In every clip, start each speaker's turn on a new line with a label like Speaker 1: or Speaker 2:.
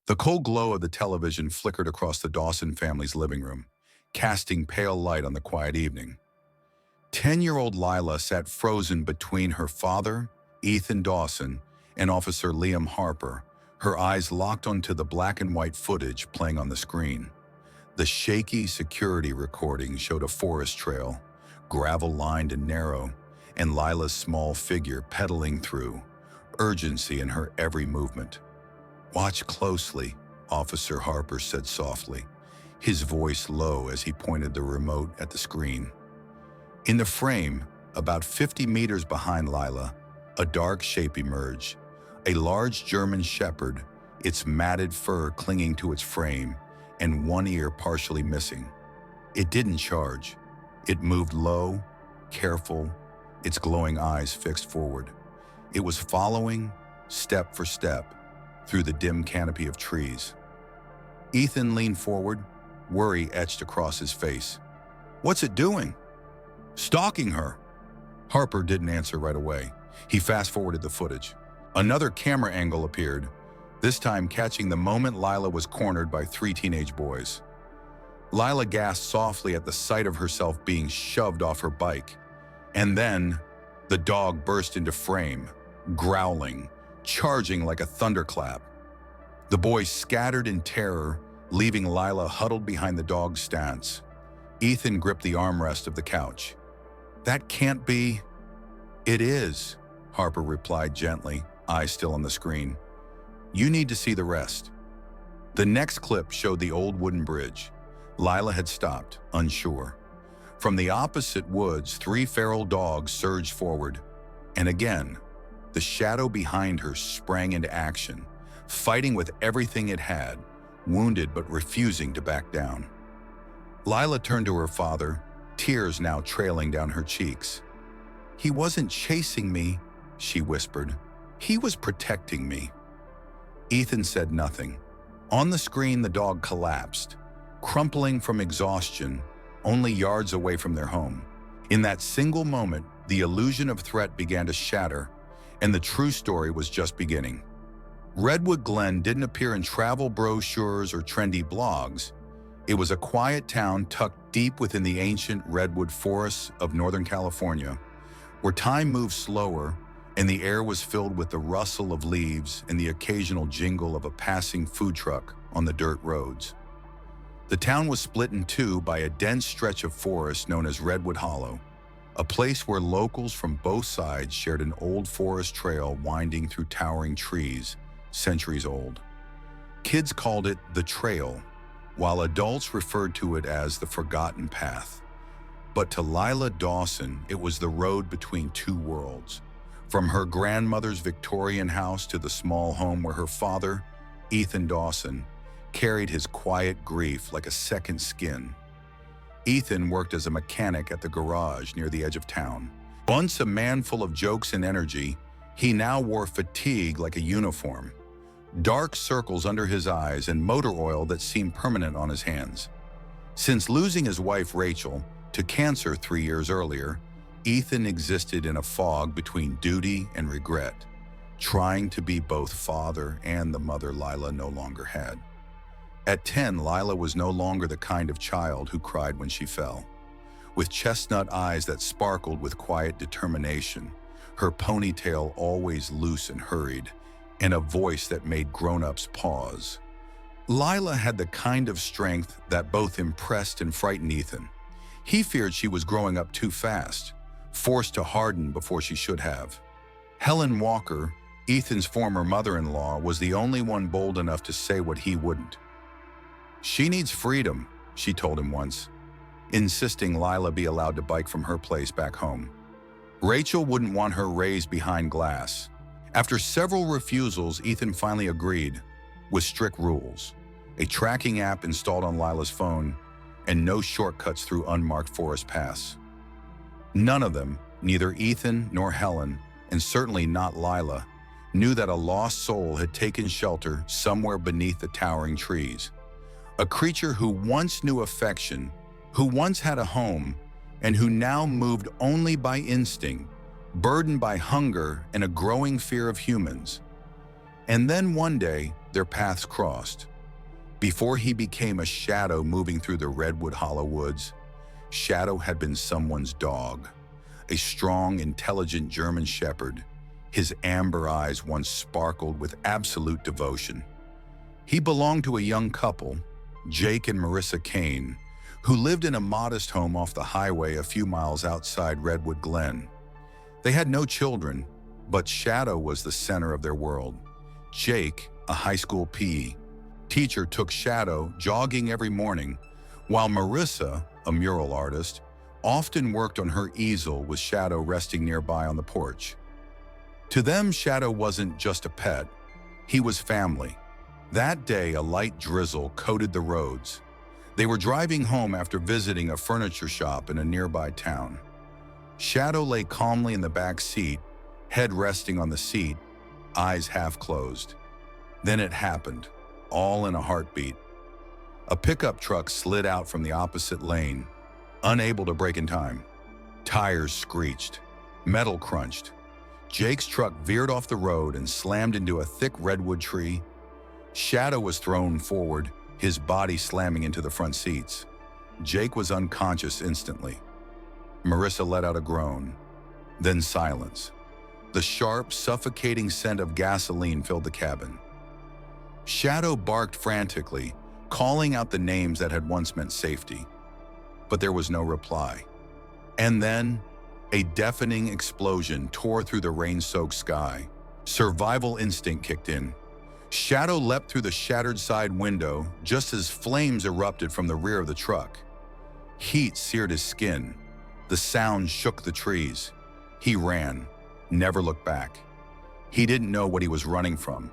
Speaker 1: The cold glow of the television flickered across the Dawson family's living room, casting pale light on the quiet evening. 10-year-old Lila sat frozen between her father, Ethan Dawson, and Officer Liam Harper, her eyes locked onto the black and white footage playing on the screen. The shaky security recording showed a forest trail, gravel-lined and narrow, and Lila's small figure pedaling through, urgency in her every movement. "Watch closely," Officer Harper said softly, his voice low as he pointed the remote at the screen. In the frame, about 50 meters behind Lila, a dark shape emerged, a large German shepherd, its matted fur clinging to its frame and one ear partially missing. It didn't charge. It moved low, careful, its glowing eyes fixed forward. It was following, step for step, through the dim canopy of trees. Ethan leaned forward, worry etched across his face. "What's it doing?" "Stalking her." Harper didn't answer right away. He fast-forwarded the footage. Another camera angle appeared, this time catching the moment Lila was cornered by 3 teenage boys. Lila gasped softly at the sight of herself being shoved off her bike. And then, the dog burst into frame, growling, charging like a thunderclap. The boys scattered in terror, leaving Lila huddled behind the dog's stance. Ethan gripped the armrest of the couch. "That can't be." "It is," Harper replied gently, eyes still on the screen. "You need to see the rest." The next clip showed the old wooden bridge. Lila had stopped, unsure. From the opposite woods, 3 feral dogs surged forward. And again, the shadow behind her sprang into action, fighting with everything it had, wounded but refusing to back down. Lila turned to her father, tears now trailing down her cheeks. "He wasn't chasing me," she whispered. "He was protecting me." Ethan said nothing. On the screen, the dog collapsed, crumpling from exhaustion, only yards away from their home. In that single moment, the illusion of threat began to shatter, and the true story was just beginning. Redwood Glen didn't appear in travel brochures or trendy blogs. It was a quiet town tucked deep within the ancient redwood forests of Northern California, where time moved slower and the air was filled with the rustle of leaves and the occasional jingle of a passing food truck on the dirt roads. The town was split in two by a dense stretch of forest known as Redwood Hollow, a place where locals from both sides shared an old forest trail winding through towering trees, centuries old. Kids called it the Trail, while adults referred to it as the Forgotten Path. But to Lila Dawson, it was the road between two worlds. From her grandmother's Victorian house to the small home where her father, Ethan Dawson, carried his quiet grief like a second skin. Ethan worked as a mechanic at the garage near the edge of town. Once a man full of jokes and energy, he now wore fatigue like a uniform, dark circles under his eyes and motor oil that seemed permanent on his hands. Since losing his wife Rachel to cancer 3 years earlier, Ethan existed in a fog between duty and regret, trying to be both father and the mother Lila no longer had. At 10, Lila was no longer the kind of child who cried when she fell. With chestnut eyes that sparkled with quiet determination, her ponytail always loose and hurried, and a voice that made grown-ups pause. Lila had the kind of strength that both impressed and frightened Ethan. He feared she was growing up too fast, forced to harden before she should have. Helen Walker, Ethan's former mother-in-law, was the only one bold enough to say what he wouldn't. "She needs freedom," she told him once, insisting Lila be allowed to bike from her place back home. Rachel wouldn't want her raised behind glass. After several refusals, Ethan finally agreed, with strict rules, a tracking app installed on Lila's phone, and no shortcuts through unmarked forest paths. None of them, neither Ethan nor Helen, and certainly not Lila, knew that a lost soul had taken shelter somewhere beneath the towering trees. A creature who once knew affection, who once had a home, and who now moved only by instinct, burdened by hunger and a growing fear of humans. And then one day, their paths crossed. Before he became a shadow moving through the Redwood Hollow woods, Shadow had been someone's dog, a strong, intelligent German shepherd. His amber eyes once sparkled with absolute devotion. He belonged to a young couple, Jake and Marissa Kane, who lived in a modest home off the highway a few miles outside Redwood Glen. They had no children, but Shadow was the center of their world. Jake, a high school PE teacher, took Shadow jogging every morning, while Marissa, a mural artist, often worked on her easel with Shadow resting nearby on the porch. To them, Shadow wasn't just a pet, he was family. That day, a light drizzle coated the roads. They were driving home after visiting a furniture shop in a nearby town. Shadow lay calmly in the back seat, head resting on the seat, eyes half closed. Then it happened, all in a heartbeat. A pickup truck slid out from the opposite lane, unable to brake in time. Tires screeched, metal crunched. Jake's truck veered off the road and slammed into a thick redwood tree. Shadow was thrown forward, his body slamming into the front seats. Jake was unconscious instantly. Marissa let out a groan, then silence. The sharp, suffocating scent of gasoline filled the cabin. Shadow barked frantically, calling out the names that had once meant safety. But there was no reply. And then, a deafening explosion tore through the rain-soaked sky. Survival instinct kicked in. Shadow leapt through the shattered side window just as flames erupted from the rear of the truck. Heat seared his skin. The sound shook the trees. He ran, never looked back. He didn't know what he was running from,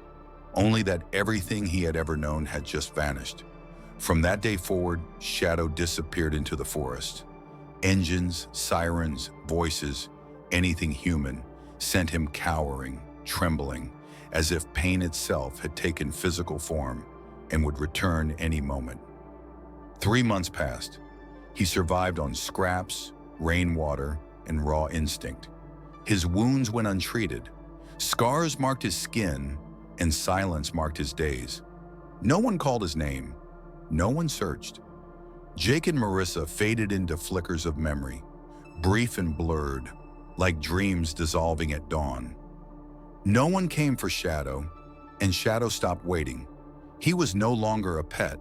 Speaker 1: only that everything he had ever known had just vanished. From that day forward, Shadow disappeared into the forest. Engines, sirens, voices, anything human sent him cowering, trembling, as if pain itself had taken physical form and would return any moment. 3 months passed. He survived on scraps, rainwater, and raw instinct. His wounds went untreated. Scars marked his skin, and silence marked his days. No one called his name. No one searched. Jake and Marissa faded into flickers of memory, brief and blurred, like dreams dissolving at dawn. No one came for Shadow, and Shadow stopped waiting. He was no longer a pet.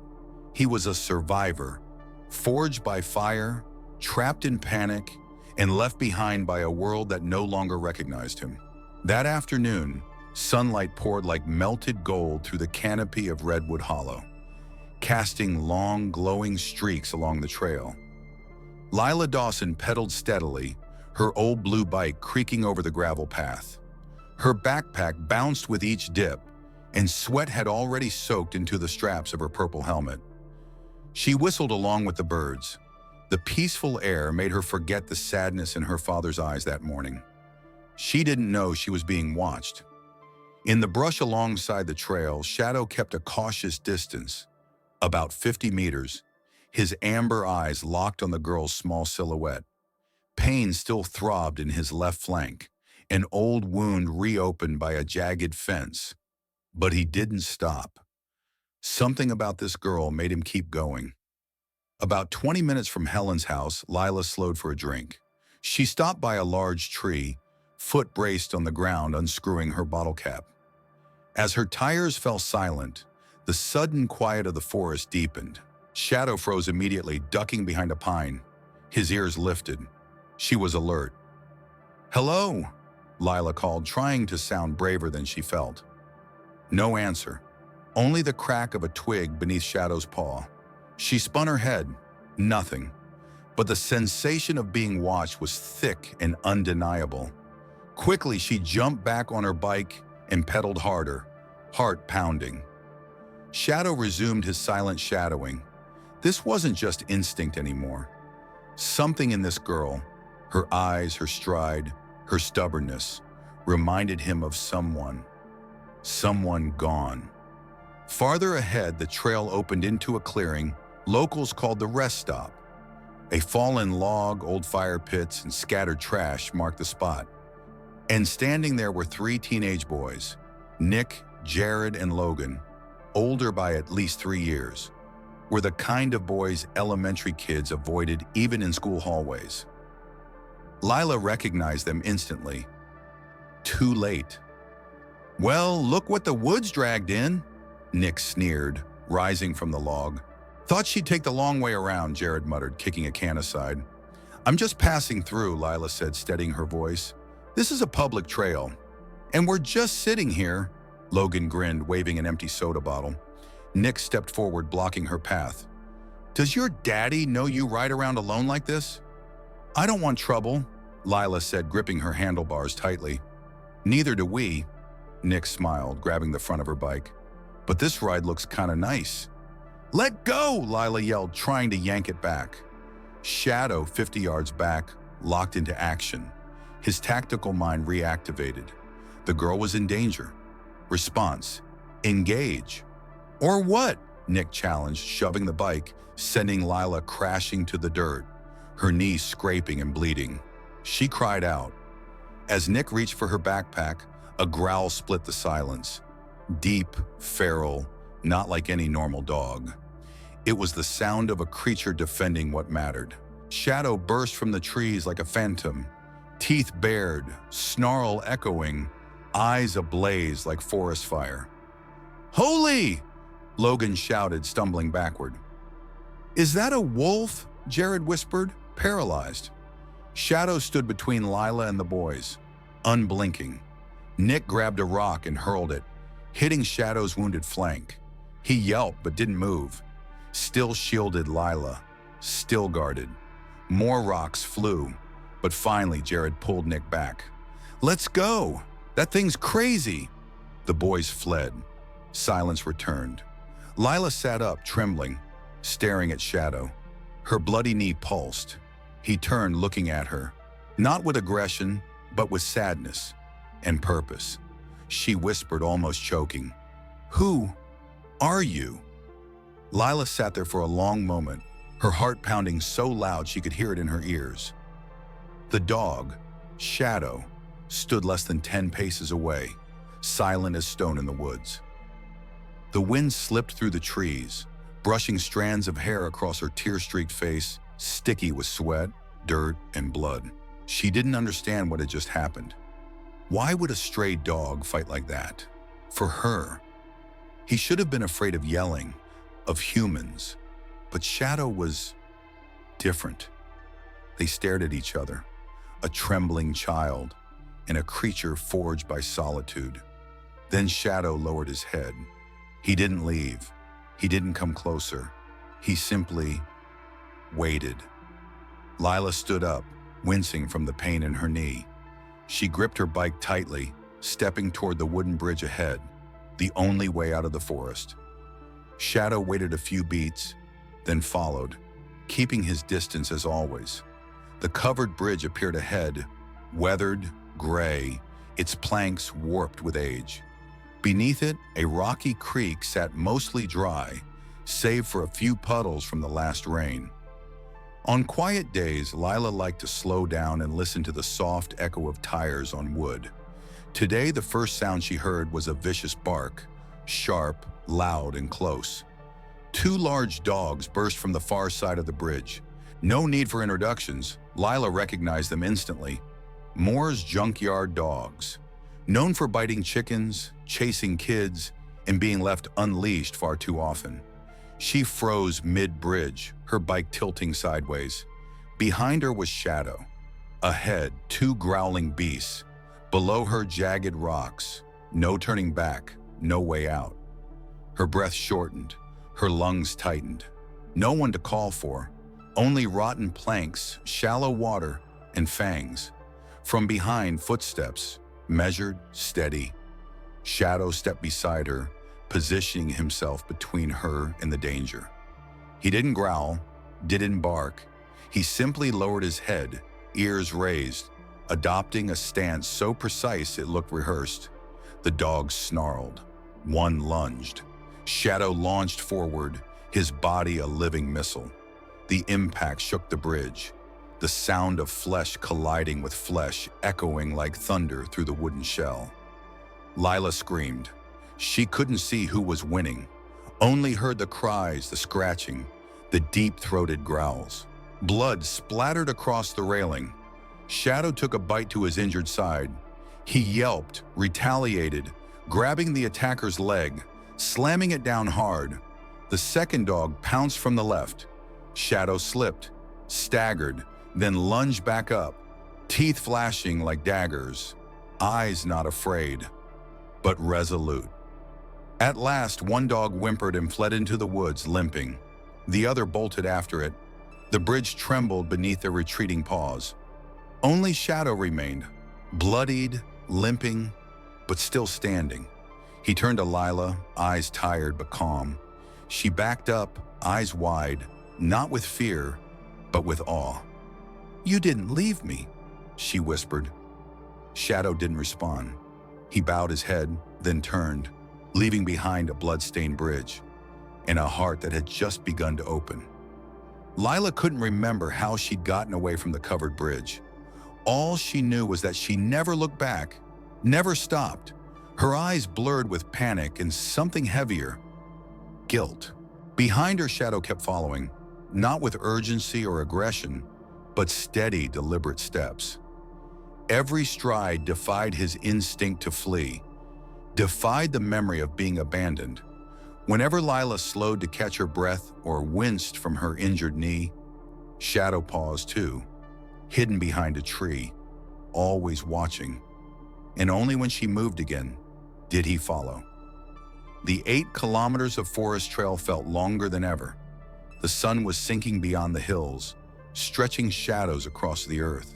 Speaker 1: He was a survivor, forged by fire, trapped in panic, and left behind by a world that no longer recognized him. That afternoon, sunlight poured like melted gold through the canopy of Redwood Hollow, casting long, glowing streaks along the trail. Lila Dawson pedaled steadily, her old blue bike creaking over the gravel path. Her backpack bounced with each dip, and sweat had already soaked into the straps of her purple helmet. She whistled along with the birds. The peaceful air made her forget the sadness in her father's eyes that morning. She didn't know she was being watched. In the brush alongside the trail, Shadow kept a cautious distance, about 50 meters, his amber eyes locked on the girl's small silhouette. Pain still throbbed in his left flank, an old wound reopened by a jagged fence. But he didn't stop. Something about this girl made him keep going. About 20 minutes from Helen's house, Lila slowed for a drink. She stopped by a large tree, foot braced on the ground, unscrewing her bottle cap. As her tires fell silent, the sudden quiet of the forest deepened. Shadow froze immediately, ducking behind a pine. His ears lifted. She was alert. "Hello," Lila called, trying to sound braver than she felt. No answer, only the crack of a twig beneath Shadow's paw. She spun her head. Nothing. But the sensation of being watched was thick and undeniable. Quickly, she jumped back on her bike and pedaled harder, heart pounding. Shadow resumed his silent shadowing. This wasn't just instinct anymore. Something in this girl, her eyes, her stride, her stubbornness, reminded him of someone gone. Farther ahead, the trail opened into a clearing locals called the rest stop. A fallen log, old fire pits, and scattered trash marked the spot. And standing there were 3 teenage boys, Nick, Jared, and Logan, older by at least 3 years, were the kind of boys elementary kids avoided even in school hallways. Lila recognized them instantly. Too late. "Well, look what the woods dragged in," Nick sneered, rising from the log. "Thought she'd take the long way around," Jared muttered, kicking a can aside. "I'm just passing through," Lila said, steadying her voice. "This is a public trail. And we're just sitting here." Logan grinned, waving an empty soda bottle. Nick stepped forward, blocking her path. "Does your daddy know you ride around alone like this?" "I don't want trouble," Lila said, gripping her handlebars tightly. "Neither do we," Nick smiled, grabbing the front of her bike. "But this ride looks kinda nice." "Let go!" Lila yelled, trying to yank it back. Shadow, 50 yards back, locked into action. His tactical mind reactivated. The girl was in danger. Response: engage. "Or what?" Nick challenged, shoving the bike, sending Lila crashing to the dirt, her knees scraping and bleeding. She cried out. As Nick reached for her backpack, a growl split the silence. Deep, feral, not like any normal dog. It was the sound of a creature defending what mattered. Shadow burst from the trees like a phantom, teeth bared, snarl echoing, eyes ablaze like forest fire. "Holy!" Logan shouted, stumbling backward. "Is that a wolf?" Jared whispered, paralyzed. Shadow stood between Lila and the boys, unblinking. Nick grabbed a rock and hurled it, hitting Shadow's wounded flank. He yelped but didn't move. Still shielded Lila, still guarded. More rocks flew, but finally Jared pulled Nick back. "Let's go! That thing's crazy!" The boys fled. Silence returned. Lila sat up, trembling, staring at Shadow. Her bloody knee pulsed. He turned, looking at her, not with aggression, but with sadness and purpose. She whispered, almost choking, "Who are you?" Lila sat there for a long moment, her heart pounding so loud she could hear it in her ears. The dog, Shadow, stood less than 10 paces away, silent as stone in the woods. The wind slipped through the trees, brushing strands of hair across her tear-streaked face, sticky with sweat, dirt, and blood. She didn't understand what had just happened. Why would a stray dog fight like that? For her. He should have been afraid of yelling, of humans, but Shadow was different. They stared at each other, a trembling child and a creature forged by solitude. Then Shadow lowered his head. He didn't leave. He didn't come closer. He simply waited. Lila stood up, wincing from the pain in her knee. She gripped her bike tightly, stepping toward the wooden bridge ahead, the only way out of the forest. Shadow waited a few beats, then followed, keeping his distance as always. The covered bridge appeared ahead, weathered, gray, its planks warped with age. Beneath it, a rocky creek sat mostly dry, save for a few puddles from the last rain. On quiet days, Lila liked to slow down and listen to the soft echo of tires on wood. Today, the first sound she heard was a vicious bark, sharp, loud, and close. Two large dogs burst from the far side of the bridge. No need for introductions, Lila recognized them instantly. Moore's junkyard dogs. Known for biting chickens, chasing kids, and being left unleashed far too often. She froze mid-bridge, her bike tilting sideways. Behind her was Shadow. Ahead, two growling beasts. Below her, jagged rocks. No turning back, no way out. Her breath shortened, her lungs tightened. No one to call for, only rotten planks, shallow water, and fangs. From behind, footsteps, measured, steady. Shadow stepped beside her, positioning himself between her and the danger. He didn't growl, didn't bark. He simply lowered his head, ears raised, adopting a stance so precise it looked rehearsed. The dog snarled. One lunged. Shadow launched forward, his body a living missile. The impact shook the bridge, the sound of flesh colliding with flesh echoing like thunder through the wooden shell. Lila screamed. She couldn't see who was winning, Only heard the cries, the scratching, the deep-throated growls. Blood splattered across the railing. Shadow took a bite to his injured side. He yelped, retaliated, grabbing the attacker's leg, slamming it down hard. The second dog pounced from the left. Shadow slipped, staggered, then lunged back up, teeth flashing like daggers, eyes not afraid, but resolute. At last, one dog whimpered and fled into the woods, limping. The other bolted after it. The bridge trembled beneath their retreating paws. Only Shadow remained, bloodied, limping, but still standing. He turned to Lila, eyes tired but calm. She backed up, eyes wide, not with fear, but with awe. "You didn't leave me," she whispered. Shadow didn't respond. He bowed his head, then turned, leaving behind a blood-stained bridge and a heart that had just begun to open. Lila couldn't remember how she'd gotten away from the covered bridge. All she knew was that she never looked back, never stopped. Her eyes blurred with panic and something heavier, guilt. Behind her, Shadow kept following, not with urgency or aggression, but steady, deliberate steps. Every stride defied his instinct to flee, defied the memory of being abandoned. Whenever Lila slowed to catch her breath or winced from her injured knee, Shadow paused too, hidden behind a tree, always watching. And only when she moved again did he follow. The 8 kilometers of forest trail felt longer than ever. The sun was sinking beyond the hills, stretching shadows across the earth.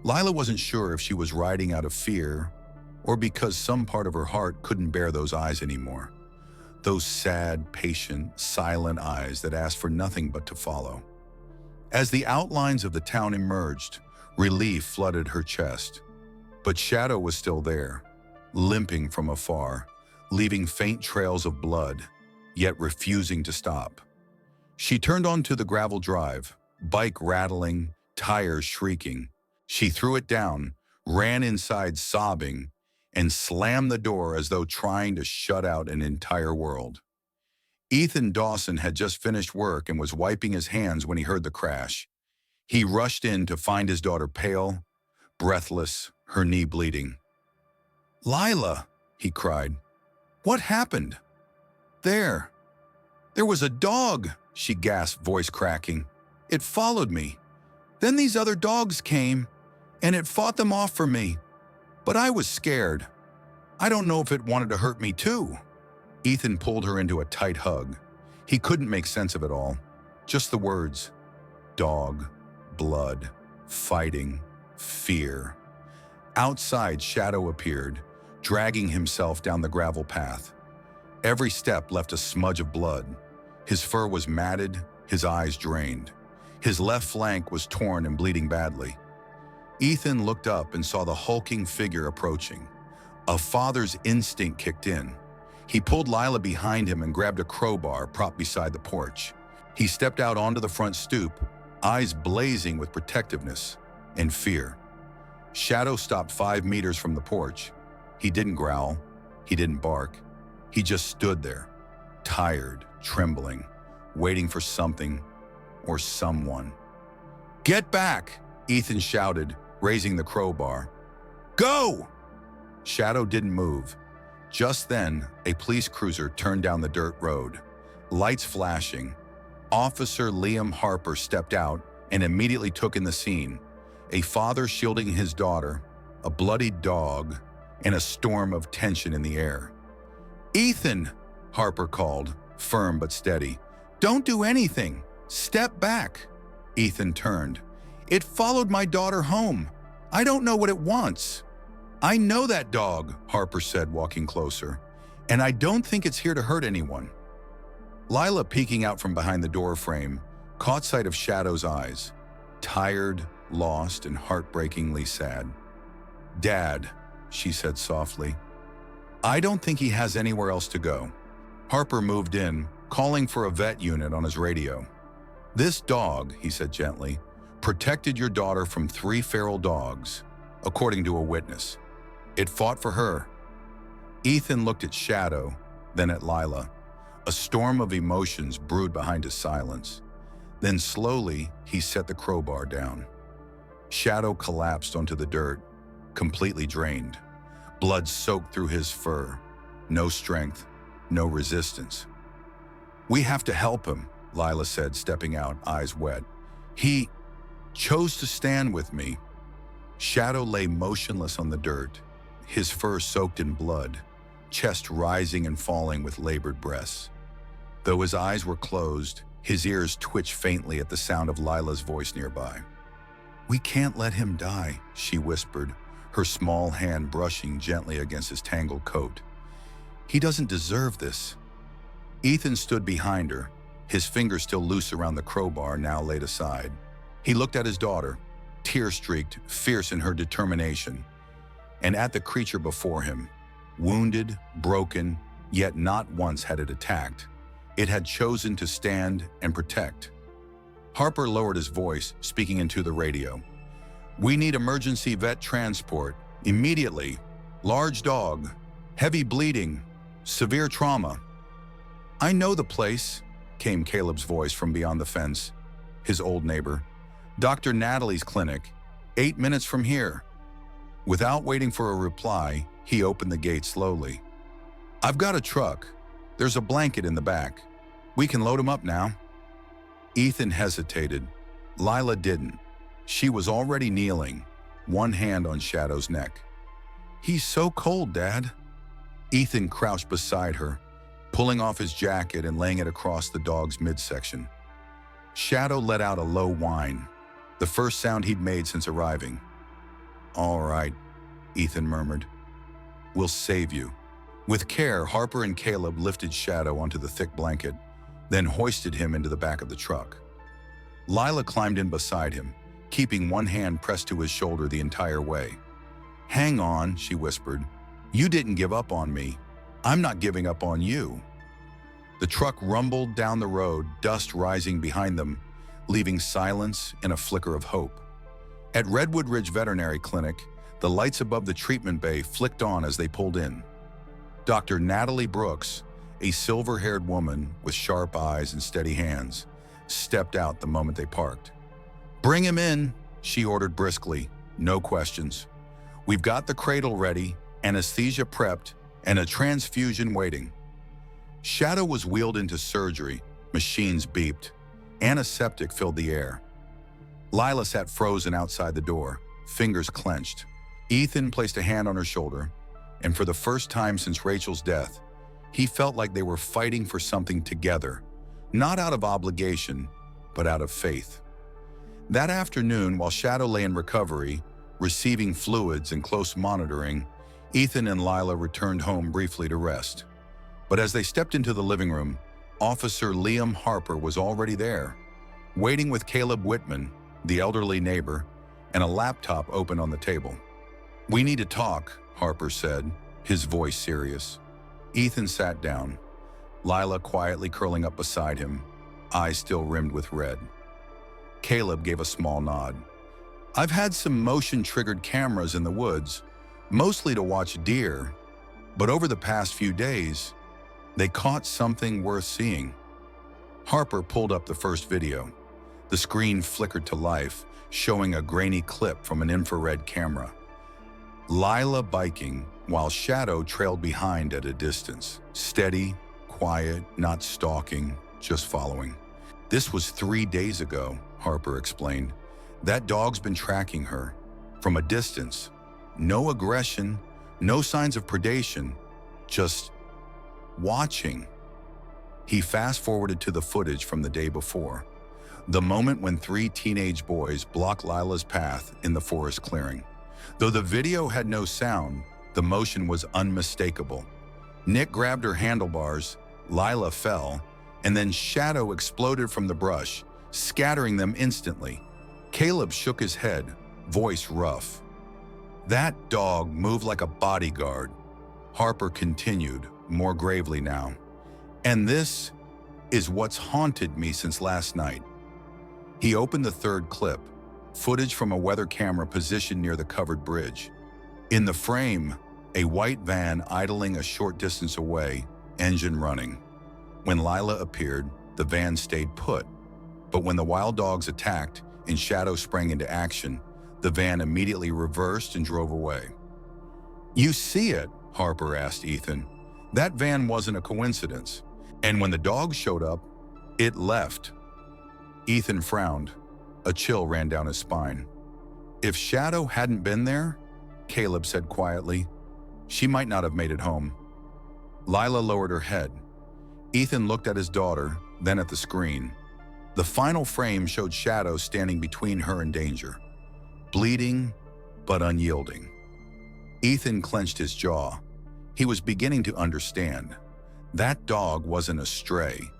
Speaker 1: Lila wasn't sure if she was riding out of fear or because some part of her heart couldn't bear those eyes anymore. Those sad, patient, silent eyes that asked for nothing but to follow. As the outlines of the town emerged, relief flooded her chest. But Shadow was still there, limping from afar, leaving faint trails of blood, yet refusing to stop. She turned onto the gravel drive, bike rattling, tires shrieking. She threw it down, ran inside sobbing, and slammed the door as though trying to shut out an entire world. Ethan Dawson had just finished work and was wiping his hands when he heard the crash. He rushed in to find his daughter pale, breathless, her knee bleeding. "Lila," he cried. "What happened?" There was a dog," she gasped, voice cracking. "It followed me. Then these other dogs came, and it fought them off for me. But I was scared. I don't know if it wanted to hurt me too." Ethan pulled her into a tight hug. He couldn't make sense of it all. Just the words. Dog, blood, fighting, fear. Outside, Shadow appeared, dragging himself down the gravel path. Every step left a smudge of blood. His fur was matted, his eyes drained. His left flank was torn and bleeding badly. Ethan looked up and saw the hulking figure approaching. A father's instinct kicked in. He pulled Lila behind him and grabbed a crowbar propped beside the porch. He stepped out onto the front stoop, eyes blazing with protectiveness and fear. Shadow stopped 5 meters from the porch. He didn't growl. He didn't bark. He just stood there, tired, trembling, waiting for something or someone. "Get back!" Ethan shouted, raising the crowbar. "Go!" Shadow didn't move. Just then, a police cruiser turned down the dirt road, lights flashing. Officer Liam Harper stepped out and immediately took in the scene. A father shielding his daughter, a bloodied dog, and a storm of tension in the air. "Ethan," Harper called, firm but steady. "Don't do anything. Step back." Ethan turned. "It followed my daughter home. I don't know what it wants." "I know that dog," Harper said, walking closer, "and I don't think it's here to hurt anyone." Lila, peeking out from behind the door frame, caught sight of Shadow's eyes, tired, lost, and heartbreakingly sad. "Dad," she said softly, "I don't think he has anywhere else to go." Harper moved in, calling for a vet unit on his radio. "This dog," he said gently, "protected your daughter from 3 feral dogs, according to a witness. It fought for her." Ethan looked at Shadow, then at Lila. A storm of emotions brewed behind his silence. Then slowly, he set the crowbar down. Shadow collapsed onto the dirt, completely drained. Blood soaked through his fur. No strength, no resistance. "We have to help him," Lila said, stepping out, eyes wet. "He chose to stand with me." Shadow lay motionless on the dirt, his fur soaked in blood, chest rising and falling with labored breaths. Though his eyes were closed, his ears twitched faintly at the sound of Lila's voice nearby. "We can't let him die," she whispered, her small hand brushing gently against his tangled coat. "He doesn't deserve this." Ethan stood behind her, his fingers still loose around the crowbar now laid aside. He looked at his daughter, tear-streaked, fierce in her determination, and at the creature before him, wounded, broken, yet not once had it attacked. It had chosen to stand and protect. Harper lowered his voice, speaking into the radio. "We need emergency vet transport, immediately. Large dog, heavy bleeding, severe trauma." "I know the place," came Caleb's voice from beyond the fence, his old neighbor. "Dr. Natalie's clinic, 8 minutes from here." Without waiting for a reply, he opened the gate slowly. "I've got a truck. There's a blanket in the back. We can load him up now." Ethan hesitated. Lila didn't. She was already kneeling, one hand on Shadow's neck. "He's so cold, Dad." Ethan crouched beside her, pulling off his jacket and laying it across the dog's midsection. Shadow let out a low whine, the first sound he'd made since arriving. "All right," Ethan murmured. "We'll save you." With care, Harper and Caleb lifted Shadow onto the thick blanket, then hoisted him into the back of the truck. Lila climbed in beside him, keeping one hand pressed to his shoulder the entire way. "Hang on," she whispered. "You didn't give up on me. I'm not giving up on you." The truck rumbled down the road, dust rising behind them, leaving silence and a flicker of hope. At Redwood Ridge Veterinary Clinic, the lights above the treatment bay flicked on as they pulled in. Dr. Natalie Brooks, a silver-haired woman with sharp eyes and steady hands, stepped out the moment they parked. "Bring him in," she ordered briskly, no questions. "We've got the cradle ready, anesthesia prepped, and a transfusion waiting." Shadow was wheeled into surgery, machines beeped. Antiseptic filled the air. Lila sat frozen outside the door, fingers clenched. Ethan placed a hand on her shoulder, and for the first time since Rachel's death, he felt like they were fighting for something together, not out of obligation, but out of faith. That afternoon, while Shadow lay in recovery, receiving fluids and close monitoring, Ethan and Lila returned home briefly to rest. But as they stepped into the living room, Officer Liam Harper was already there, waiting with Caleb Whitman, the elderly neighbor, and a laptop open on the table. "We need to talk," Harper said, his voice serious. Ethan sat down, Lila quietly curling up beside him, eyes still rimmed with red. Caleb gave a small nod. "I've had some motion-triggered cameras in the woods, mostly to watch deer, but over the past few days, they caught something worth seeing." Harper pulled up the first video. The screen flickered to life, showing a grainy clip from an infrared camera. Lila biking, while Shadow trailed behind at a distance. Steady, quiet, not stalking, just following. "This was 3 days ago," Harper explained. "That dog's been tracking her. From a distance. No aggression, no signs of predation, just watching." He fast-forwarded to the footage from the day before, the moment when 3 teenage boys blocked Lila's path in the forest clearing. Though the video had no sound, the motion was unmistakable. Nick grabbed her handlebars, Lila fell, and then Shadow exploded from the brush, scattering them instantly. Caleb shook his head, voice rough. "That dog moved like a bodyguard," Harper continued, more gravely now. "And this is what's haunted me since last night." He opened the third clip, footage from a weather camera positioned near the covered bridge. In the frame, a white van idling a short distance away, engine running. When Lila appeared, the van stayed put. But when the wild dogs attacked and Shadow sprang into action, the van immediately reversed and drove away. "You see it?" Harper asked Ethan. "That van wasn't a coincidence. And when the dogs showed up, it left." Ethan frowned. A chill ran down his spine. "If Shadow hadn't been there," Caleb said quietly, "she might not have made it home." Lila lowered her head. Ethan looked at his daughter, then at the screen. The final frame showed Shadow standing between her and danger, bleeding but unyielding. Ethan clenched his jaw. He was beginning to understand. That dog wasn't a stray.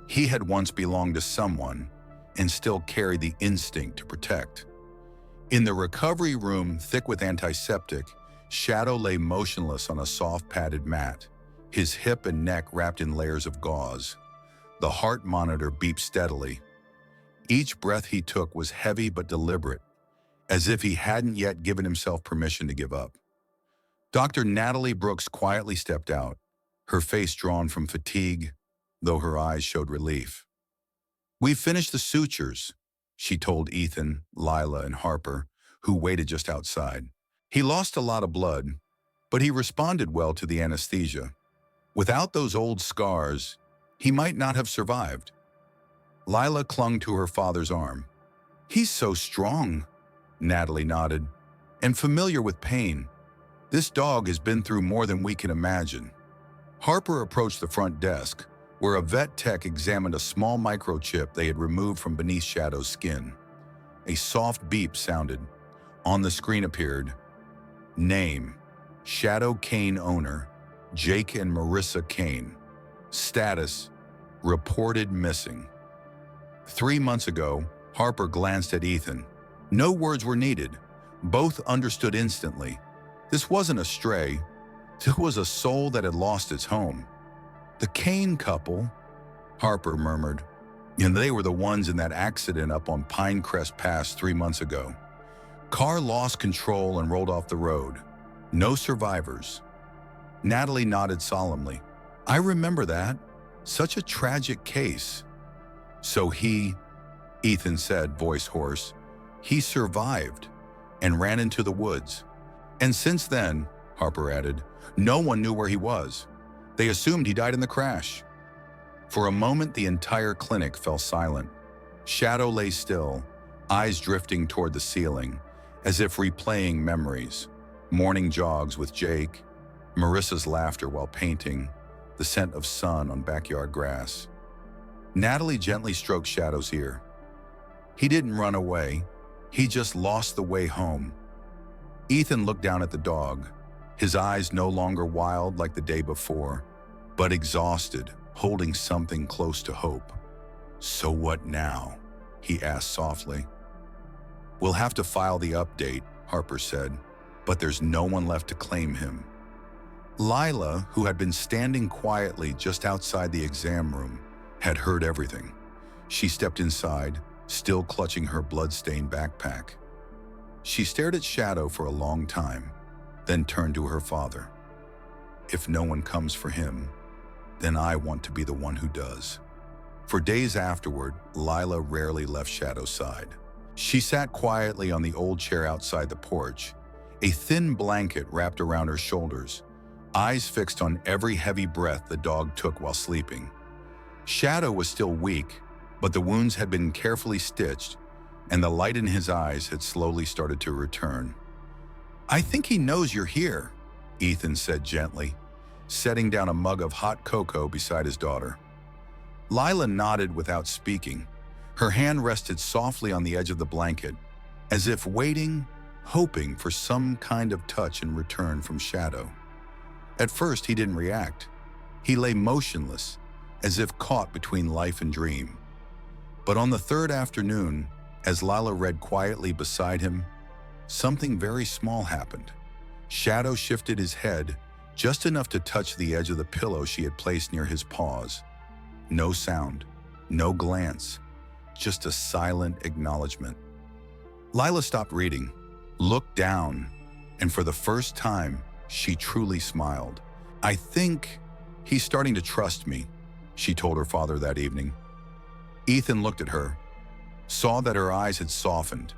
Speaker 1: He had once belonged to someone and still carried the instinct to protect. In the recovery room, thick with antiseptic, Shadow lay motionless on a soft padded mat, his hip and neck wrapped in layers of gauze. The heart monitor beeped steadily. Each breath he took was heavy but deliberate, as if he hadn't yet given himself permission to give up. Dr. Natalie Brooks quietly stepped out, her face drawn from fatigue, though her eyes showed relief. "We've finished the sutures," she told Ethan, Lila, and Harper, who waited just outside. "He lost a lot of blood, but he responded well to the anesthesia. Without those old scars, he might not have survived." Lila clung to her father's arm. "He's so strong," Natalie nodded, "and familiar with pain. This dog has been through more than we can imagine." Harper approached the front desk, where a vet tech examined a small microchip they had removed from beneath Shadow's skin. A soft beep sounded. On the screen appeared, "Name: Shadow Kane owner, Jake and Marissa Kane. Status: reported missing." 3 months ago, Harper glanced at Ethan. No words were needed. Both understood instantly. This wasn't a stray. This was a soul that had lost its home. "The Kane couple," Harper murmured, "and they were the ones in that accident up on Pinecrest Pass 3 months ago. Car lost control and rolled off the road. No survivors." Natalie nodded solemnly. "I remember that. Such a tragic case." "So Ethan said, voice hoarse, "he survived and ran into the woods. And since then," Harper added, "no one knew where he was. They assumed he died in the crash." For a moment, the entire clinic fell silent. Shadow lay still, eyes drifting toward the ceiling, as if replaying memories. Morning jogs with Jake, Marissa's laughter while painting, the scent of sun on backyard grass. Natalie gently stroked Shadow's ear. "He didn't run away. He just lost the way home." Ethan looked down at the dog, his eyes no longer wild like the day before, but exhausted, holding something close to hope. "So what now?" he asked softly. "We'll have to file the update," Harper said, "but there's no one left to claim him." Lila, who had been standing quietly just outside the exam room, had heard everything. She stepped inside, still clutching her blood-stained backpack. She stared at Shadow for a long time, then turned to her father. "If no one comes for him, then I want to be the one who does." For days afterward, Lila rarely left Shadow's side. She sat quietly on the old chair outside the porch, a thin blanket wrapped around her shoulders, eyes fixed on every heavy breath the dog took while sleeping. Shadow was still weak, but the wounds had been carefully stitched, and the light in his eyes had slowly started to return. "I think he knows you're here," Ethan said gently, setting down a mug of hot cocoa beside his daughter. Lila nodded without speaking. Her hand rested softly on the edge of the blanket, as if waiting, hoping for some kind of touch in return from Shadow. At first, he didn't react. He lay motionless, as if caught between life and dream. But on the third afternoon, as Lila read quietly beside him, something very small happened. Shadow shifted his head just enough to touch the edge of the pillow she had placed near his paws. No sound, no glance, just a silent acknowledgement. Lila stopped reading, looked down, and for the first time, she truly smiled. "I think he's starting to trust me," she told her father that evening. Ethan looked at her, saw that her eyes had softened,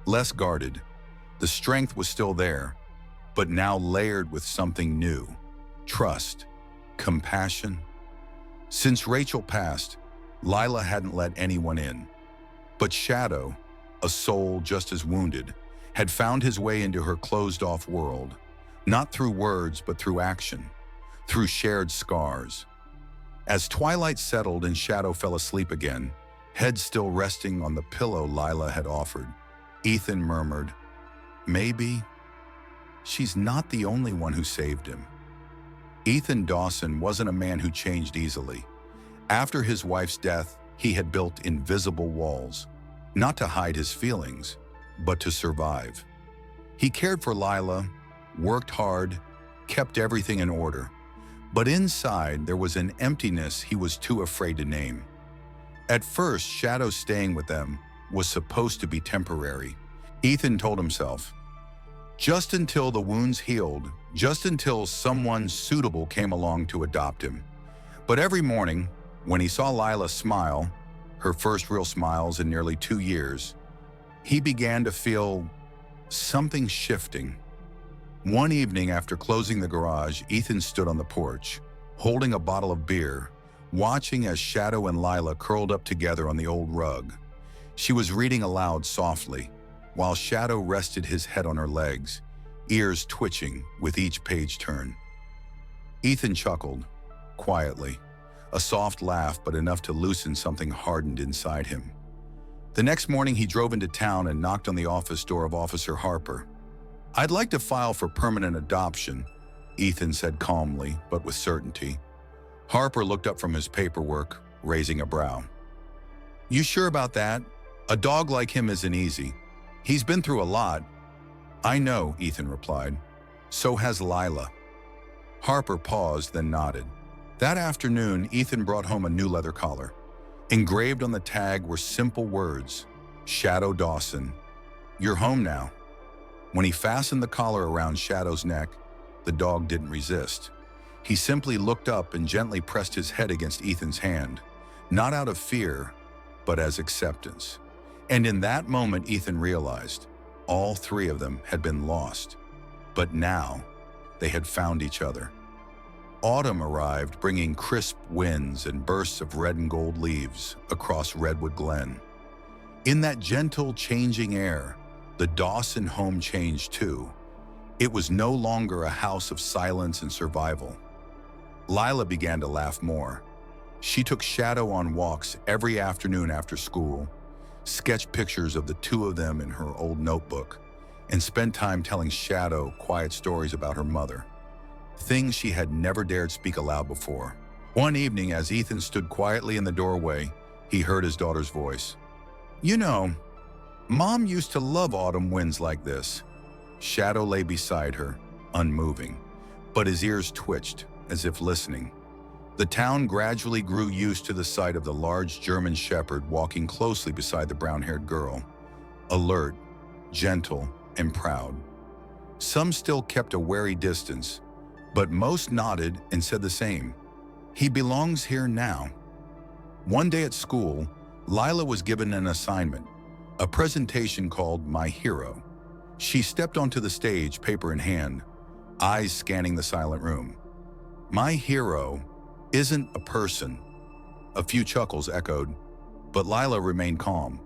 Speaker 1: less guarded. The strength was still there, but now layered with something new: trust, compassion. Since Rachel passed, Lila hadn't let anyone in. But Shadow, a soul just as wounded, had found his way into her closed-off world, not through words but through action, through shared scars. As twilight settled and Shadow fell asleep again, head still resting on the pillow Lila had offered, Ethan murmured, "Maybe she's not the only one who saved him." Ethan Dawson wasn't a man who changed easily. After his wife's death, he had built invisible walls, not to hide his feelings, but to survive. He cared for Lila, worked hard, kept everything in order. But inside, there was an emptiness he was too afraid to name. At first, Shadow staying with them was supposed to be temporary. Ethan told himself, just until the wounds healed, just until someone suitable came along to adopt him. But every morning, when he saw Lila smile, her first real smiles in nearly 2 years, he began to feel something shifting. One evening after closing the garage, Ethan stood on the porch, holding a bottle of beer, watching as Shadow and Lila curled up together on the old rug. She was reading aloud softly, while Shadow rested his head on her legs, ears twitching with each page turn. Ethan chuckled, quietly, a soft laugh but enough to loosen something hardened inside him. The next morning he drove into town and knocked on the office door of Officer Harper. "I'd like to file for permanent adoption," Ethan said calmly but with certainty. Harper looked up from his paperwork, raising a brow. "You sure about that? A dog like him isn't easy. He's been through a lot." "I know," Ethan replied. "So has Lila." Harper paused, then nodded. That afternoon, Ethan brought home a new leather collar. Engraved on the tag were simple words: "Shadow Dawson, you're home now." When he fastened the collar around Shadow's neck, the dog didn't resist. He simply looked up and gently pressed his head against Ethan's hand, not out of fear, but as acceptance. And in that moment, Ethan realized all 3 of them had been lost. But now, they had found each other. Autumn arrived, bringing crisp winds and bursts of red and gold leaves across Redwood Glen. In that gentle, changing air, the Dawson home changed too. It was no longer a house of silence and survival. Lila began to laugh more. She took Shadow on walks every afternoon after school, sketched pictures of the 2 of them in her old notebook, and spent time telling Shadow quiet stories about her mother, things she had never dared speak aloud before. One evening, as Ethan stood quietly in the doorway, he heard his daughter's voice. "You know, Mom used to love autumn winds like this." Shadow lay beside her, unmoving, but his ears twitched, as if listening. The town gradually grew used to the sight of the large German shepherd walking closely beside the brown-haired girl, alert, gentle, and proud. Some still kept a wary distance, but most nodded and said the same. "He belongs here now." One day at school, Lila was given an assignment, a presentation called My Hero. She stepped onto the stage, paper in hand, eyes scanning the silent room. "My hero isn't a person." A few chuckles echoed, but Lila remained calm.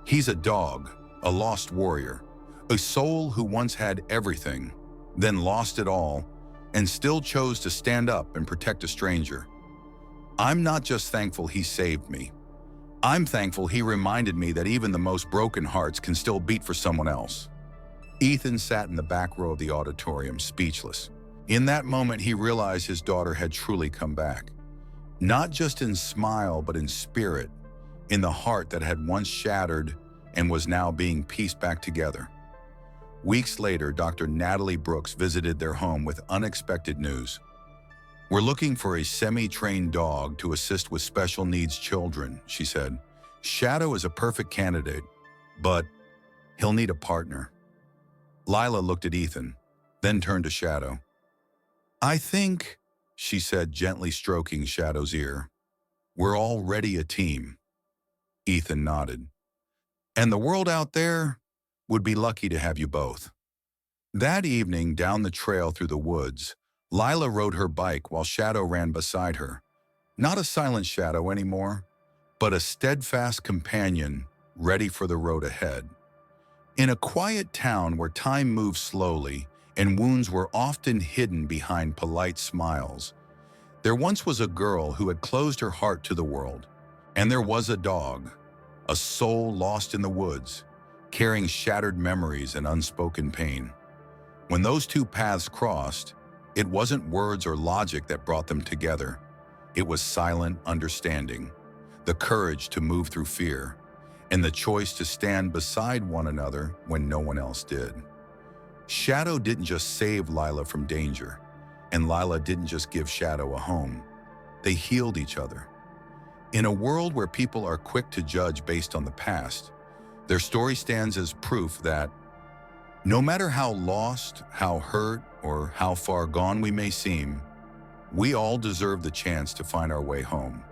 Speaker 1: "He's a dog, a lost warrior, a soul who once had everything, then lost it all, and still chose to stand up and protect a stranger. I'm not just thankful he saved me. I'm thankful he reminded me that even the most broken hearts can still beat for someone else." Ethan sat in the back row of the auditorium, speechless. In that moment, he realized his daughter had truly come back. Not just in smile, but in spirit, in the heart that had once shattered and was now being pieced back together. Weeks later, Dr. Natalie Brooks visited their home with unexpected news. "We're looking for a semi-trained dog to assist with special needs children," she said. "Shadow is a perfect candidate, but he'll need a partner." Lila looked at Ethan, then turned to Shadow. "I think," she said, gently stroking Shadow's ear, We're already a team. Ethan nodded. And the world out there would be lucky to have you both. That evening, down the trail through the woods, Lila rode her bike while Shadow ran beside her. Not a silent shadow anymore, but a steadfast companion ready for the road ahead. In a quiet town where time moves slowly and wounds were often hidden behind polite smiles, there once was a girl who had closed her heart to the world. And there was a dog, a soul lost in the woods, carrying shattered memories and unspoken pain. When those two paths crossed, it wasn't words or logic that brought them together. It was silent understanding, the courage to move through fear, and the choice to stand beside one another when no one else did. Shadow didn't just save Lila from danger, and Lila didn't just give Shadow a home. They healed each other. In a world where people are quick to judge based on the past, their story stands as proof that no matter how lost, how hurt, or how far gone we may seem, we all deserve the chance to find our way home.